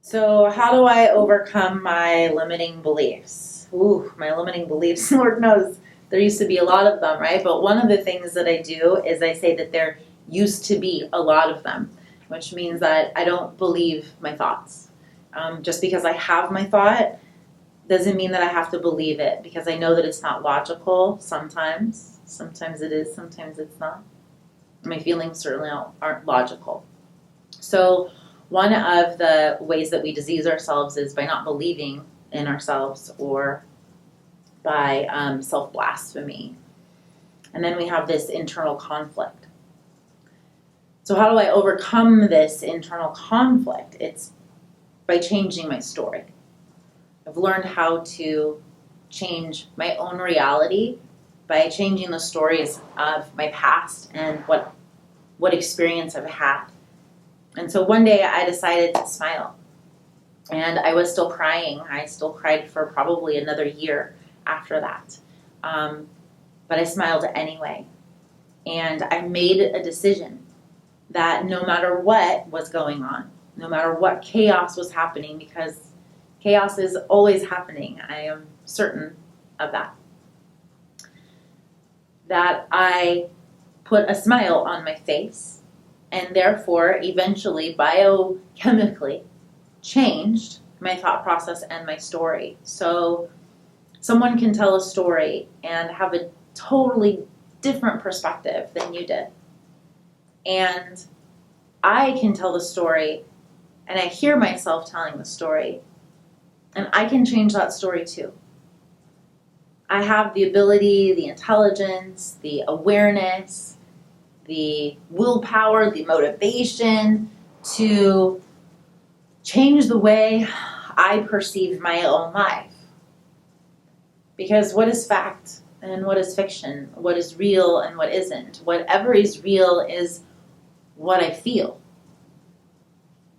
So, how do I overcome my limiting beliefs? Ooh, my limiting beliefs, Lord knows. There used to be a lot of them, right? But one of the things that I do is I say that there used to be a lot of them, which means that I don't believe my thoughts. Just because I have my thought doesn't mean that I have to believe it, because I know that it's not logical sometimes. Sometimes it is, sometimes it's not. My feelings certainly aren't logical. So, one of the ways that we disease ourselves is by not believing in ourselves, or by self-blasphemy. And then we have this internal conflict. So how do I overcome this internal conflict? It's by changing my story. I've learned how to change my own reality by changing the stories of my past and what experience I've had. And so one day I decided to smile. And I was still crying. I still cried for probably another year after that. But I smiled anyway. And I made a decision that no matter what was going on, no matter what chaos was happening, because chaos is always happening, I am certain of that I put a smile on my face, and therefore eventually biochemically changed my thought process and my story. So someone can tell a story and have a totally different perspective than you did. And I can tell the story, and I hear myself telling the story, and I can change that story too. I have the ability, the intelligence, the awareness, the willpower, the motivation to change the way I perceive my own life. Because what is fact and what is fiction? What is real and what isn't? Whatever is real is what I feel.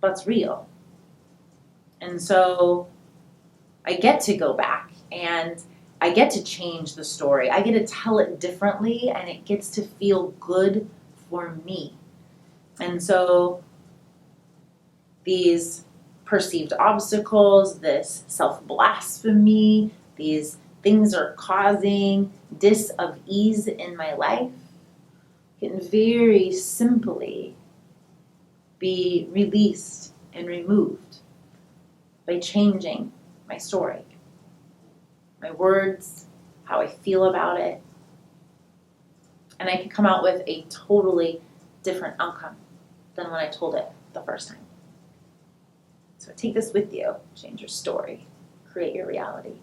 That's real. And so I get to go back and I get to change the story. I get to tell it differently, and it gets to feel good for me. And so these perceived obstacles, this self-blasphemy, these things are causing dis-ease in my life, can very simply be released and removed by changing my story, my words, how I feel about it, and I can come out with a totally different outcome than when I told it the first time. So take this with you, change your story, create your reality.